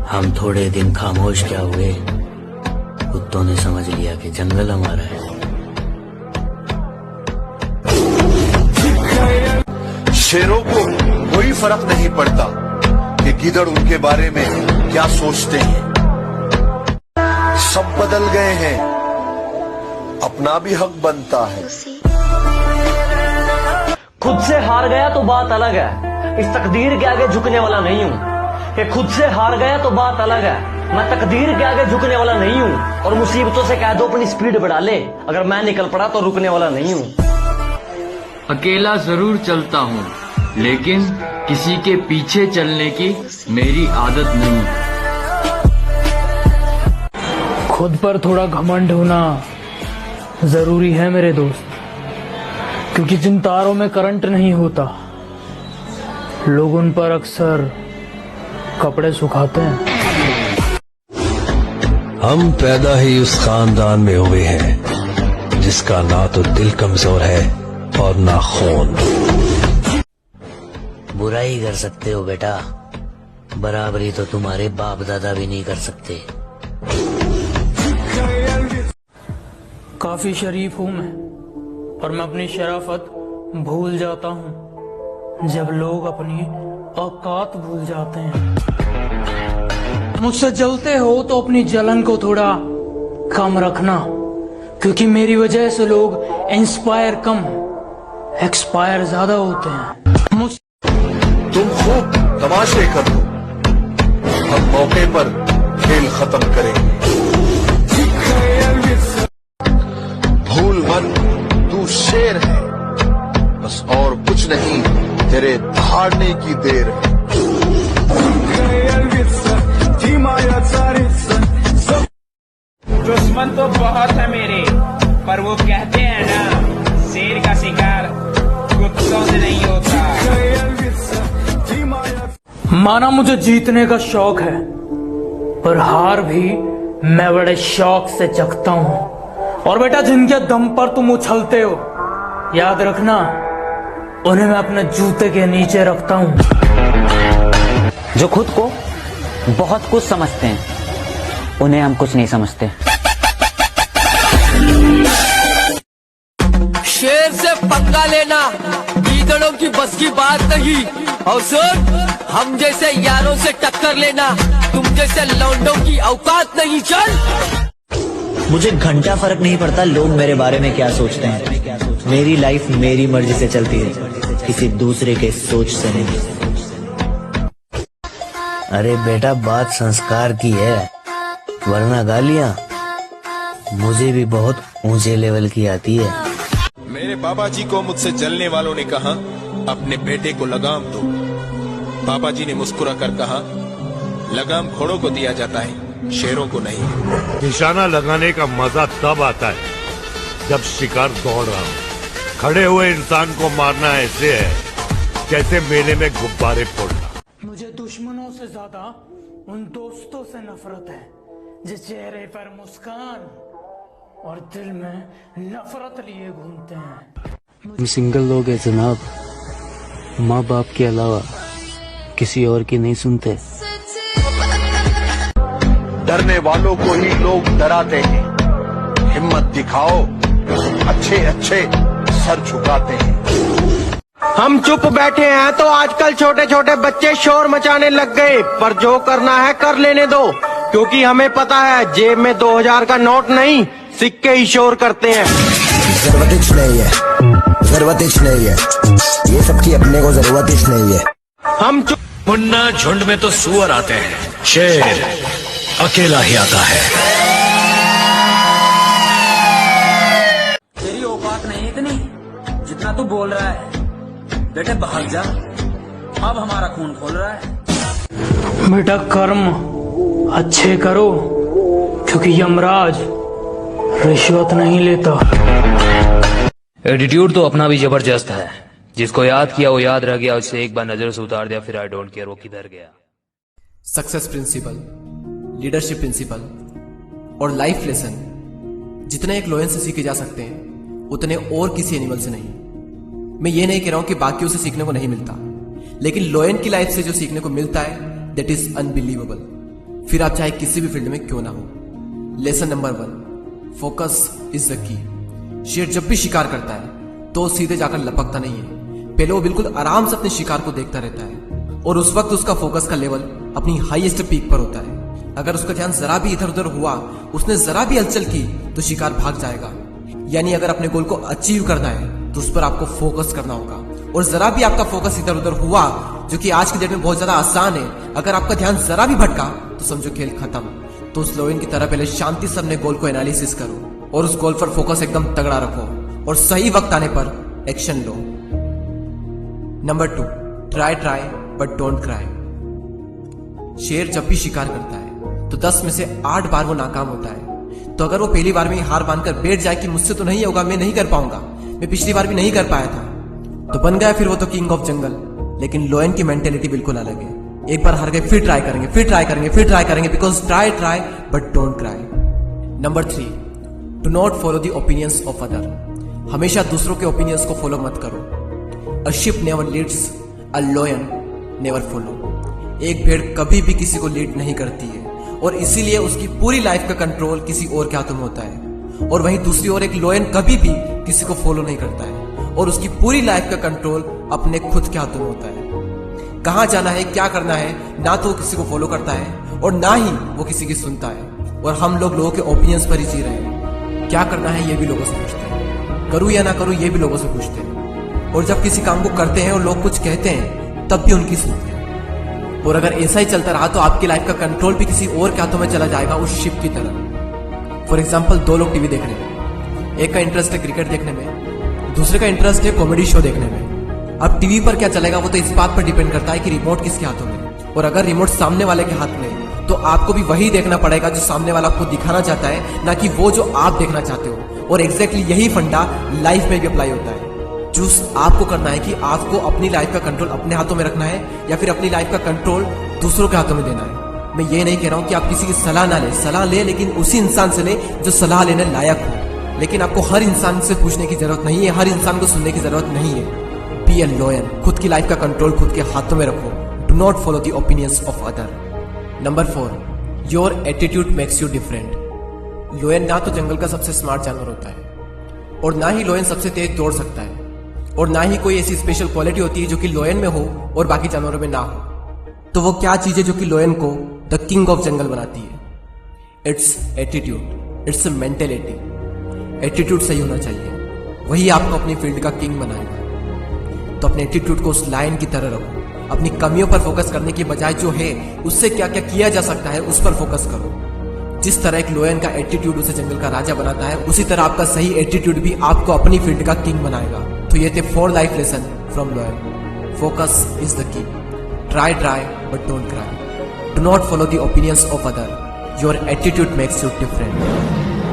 हम थोड़े दिन खामोश क्या हुए, कुत्तों ने समझ लिया कि जंगल हमारा है। शेरों को कोई फर्क नहीं पड़ता कि गिदड़ उनके बारे में क्या सोचते हैं। सब बदल गए हैं, अपना भी हक बनता है। खुद से हार गया तो बात अलग है, इस तकदीर के आगे झुकने वाला नहीं हूँ। कि खुद से हार गया तो बात अलग है, मैं तकदीर के आगे झुकने वाला नहीं हूँ। और मुसीबतों से कह दो अपनी स्पीड बढ़ा ले, अगर मैं निकल पड़ा तो रुकने वाला नहीं हूँ। अकेला जरूर चलता हूँ, लेकिन किसी के पीछे चलने की मेरी आदत नहीं। खुद पर थोड़ा घमंड होना जरूरी है मेरे दोस्त, क्योंकि जिन तारों में करंट नहीं होता, लोग उन पर अक्सर कपड़े सुखाते हैं। हम पैदा ही उस खानदान में हुए हैं जिसका ना तो दिल कमजोर है और ना खून। बुराई कर सकते हो बेटा, बराबरी तो तुम्हारे बाप दादा भी नहीं कर सकते। काफी शरीफ हूं मैं, और मैं अपनी शराफत भूल जाता हूं जब लोग अपनी औकात भूल जाते हैं। मुझसे जलते हो तो अपनी जलन को थोड़ा कम रखना, क्योंकि मेरी वजह से लोग इंस्पायर कम एक्सपायर ज्यादा होते हैं। तुम खूब तमाशे कर दो, हम मौके पर खेल खत्म करेंगे। भूल मत, तू शेर है, बस और कुछ नहीं, तेरे दहाड़ने की देर है। दुश्मन तो बहुत है मेरे, पर वो कहते हैं ना, शेर का शिकार कुत्तों से नहीं होता। माना मुझे जीतने का शौक है, पर हार भी मैं बड़े शौक से चखता हूँ। और बेटा, जिनके दम पर तुम उछलते हो, याद रखना, उन्हें मैं अपने जूते के नीचे रखता हूँ। जो खुद को बहुत कुछ समझते हैं, उन्हें हम कुछ नहीं समझते। शेर से पंगा लेना गीदड़ों की बस की बात नहीं। और सुन, हम जैसे यारों से टक्कर लेना तुम जैसे लौंडों की औकात नहीं। चल, मुझे घंटा फर्क नहीं पड़ता लोग मेरे बारे में क्या सोचते हैं। मेरी लाइफ मेरी मर्जी से चलती है, किसी दूसरे के सोच से नहीं। अरे बेटा, बात संस्कार की है, वरना गालियां मुझे भी बहुत ऊंचे लेवल की आती है। मेरे बाबा जी को मुझसे जलने वालों ने कहा, अपने बेटे को लगाम दो। बाबा जी ने मुस्कुरा कर कहा, लगाम घोड़ों को दिया जाता है, शेरों को नहीं। निशाना लगाने का मजा तब आता है जब शिकार दौड़ रहा हो। खड़े हुए इंसान को मारना ऐसे है जैसे मेले में गुब्बारे फोड़ना। मुझे दुश्मनों से ज्यादा उन दोस्तों से नफरत है जिस चेहरे पर मुस्कान और दिल में नफरत लिए घूमते हैं। हम सिंगल लोग हैं जनाब, माँ बाप के अलावा किसी और की नहीं सुनते। डरने वालों को ही लोग डराते हैं, हिम्मत दिखाओ, अच्छे अच्छे सर झुकाते हैं। हम चुप बैठे हैं तो आजकल छोटे छोटे बच्चे शोर मचाने लग गए, पर जो करना है कर लेने दो, क्योंकि हमें पता है जेब में 2000 का नोट नहीं, सिक्के ही शोर करते हैं। जरूरत नहीं है, जरूरत नहीं है, ये सबकी अपने को जरूरत नहीं है। हम चुप। मुन्ना झुंड में तो सुअर आते हैं, शेर अकेला ही आता है। तेरी औकात नहीं इतनी जितना तू बोल रहा है। बेटे भाग जा, अब हमारा खून खोल रहा है। बेटा, कर्म अच्छे करो, क्योंकि यमराज रिश्वत नहीं लेता। एटीट्यूड तो अपना भी जबरदस्त है, जिसको याद किया वो याद रह गया, उससे एक बार नजर से उतार दिया फिर आई डोंट केयर वो किधर गया। सक्सेस प्रिंसिपल, लीडरशिप प्रिंसिपल और लाइफ लेसन जितने एक लोयन से सीखे जा सकते हैं, उतने और किसी एनिमल से नहीं। मैं ये नहीं कह रहा हूं कि बाकियों से सीखने को नहीं मिलता, लेकिन लोयन की लाइफ से जो सीखने को मिलता है दैट इज अनबिलीवेबल। फिर आप चाहे किसी भी फील्ड में क्यों ना हो। Lesson number 1, focus is the key. शेर जब भी शिकार करता है तो सीधे जाकर लपकता नहीं है, पहले वो बिल्कुल आराम से अपने शिकार को देखता रहता है और उस वक्त उसका फोकस का लेवल अपनी हाईएस्ट पीक पर होता है। अगर उसका ध्यान जरा भी इधर उधर हुआ, उसने जरा भी हलचल की तो शिकार भाग जाएगा। यानी अगर अपने गोल को अचीव करना है तो उस पर आपको फोकस करना होगा, और जरा भी आपका फोकस इधर उधर हुआ, जो कि आज की डेट में बहुत ज्यादा आसान है, अगर आपका ध्यान जरा भी भटका तो समझो खेल खत्म। तो उस लोयन की तरह पहले शांति से अपने गोल को एनालिसिस करो और उस गोल पर फोकस एकदम तगड़ा रखो और सही वक्त आने पर action low. Number 2, try but don't cry. शेर जब भी शिकार करता है तो 10 में से 8 बार वो नाकाम होता है। तो अगर वो पहली बार में ही हार मानकर बैठ जाए कि मुझसे तो नहीं होगा, मैं नहीं कर पाऊंगा, मैं पिछली बार भी नहीं कर पाया था, तो बन गया फिर वो तो किंग ऑफ जंगल। लेकिन लोयन की मेंटेलिटी बिल्कुल अलग है। एक बार हार गए फिर ट्राई करेंगे, फिर ट्राई करेंगे, फिर ट्राई करेंगे, because try but don't cry. Number 3, do not follow the opinions of other. हमेशा दूसरों के ओपिनियंस को फॉलो मत करो। A sheep never leads, a lion never follow. एक भेड़ कभी भी किसी को लीड नहीं करती है और इसीलिए उसकी पूरी लाइफ का कंट्रोल किसी और के हाथों में होता है। और वहीं दूसरी ओर एक लोयन कभी भी किसी को फॉलो नहीं करता है और उसकी पूरी लाइफ का कंट्रोल अपने खुद के हाथों में होता है। कहाँ जाना है, क्या करना है, ना तो वो किसी को फॉलो करता है और ना ही वो किसी की सुनता है। और हम लोगों के ओपिनियंस पर ही जी रहे हैं। क्या करना है ये भी लोगों से पूछते हैं, करूँ या ना करूँ ये भी लोगों से पूछते हैं। और जब किसी काम को करते हैं और लोग कुछ कहते हैं तब भी उनकी सुनते हैं। और अगर ऐसा ही चलता रहा तो आपकी लाइफ का कंट्रोल भी किसी और के हाथों में चला जाएगा, उस शिप की तरह। फॉर एग्जाम्पल 2 लोग टीवी देख रहे हैं, एक का इंटरेस्ट है क्रिकेट देखने में, दूसरे का इंटरेस्ट है कॉमेडी शो देखने में। अब टीवी पर क्या चलेगा वो तो इस बात पर डिपेंड करता है कि रिमोट किसके हाथों में। और अगर रिमोट सामने वाले के हाथ में तो आपको भी वही देखना पड़ेगा जो सामने वाला आपको दिखाना चाहता है, ना कि वो जो आप देखना चाहते हो। और एग्जैक्टली यही फंडा लाइफ में भी अप्लाई होता है। चूज आपको करना है कि आपको अपनी लाइफ का कंट्रोल अपने हाथों में रखना है या फिर अपनी लाइफ का कंट्रोल दूसरों के हाथों में देना है। मैं ये नहीं कह रहा हूं कि आप किसी की सलाह ना ले, सलाह ले लेकिन उसी इंसान से ले जो सलाह लेने लायक हो। लेकिन आपको हर इंसान से पूछने की जरूरत नहीं है, हर इंसान को सुनने की जरूरत नहीं है। बी ए लॉयन, खुद की लाइफ का कंट्रोल खुद के हाथों में रखो। Do not follow the opinions of other. Number 4, your attitude makes you different. लोयन ना तो जंगल का सबसे स्मार्ट जानवर होता है और ना ही लोयन सबसे तेज दौड़ सकता है और ना ही कोई ऐसी स्पेशल क्वालिटी होती है जो कि लोयन में हो और बाकी जानवरों में ना हो। तो वो क्या चीज है जो कि लोयन को द किंग ऑफ जंगल बनाती है? It's attitude, it's mentality. Attitude सही होना चाहिए, वही आपको अपनी फील्ड का किंग बनाएगा। तो अपने एटीट्यूड को उस लायन की तरह रखो। अपनी कमियों पर फोकस करने की बजाय जो है उससे क्या क्या किया जा सकता है उस पर फोकस करो। जिस तरह एक लोयन का एटीट्यूड उसे जंगल का राजा बनाता है, उसी तरह आपका सही एटीट्यूड भी आपको अपनी फील्ड का किंग बनाएगा। तो ये थे 4 life lesson from लोयन। Focus is the key. Try but don't cry. Do not follow the opinions of other. Your attitude makes you different.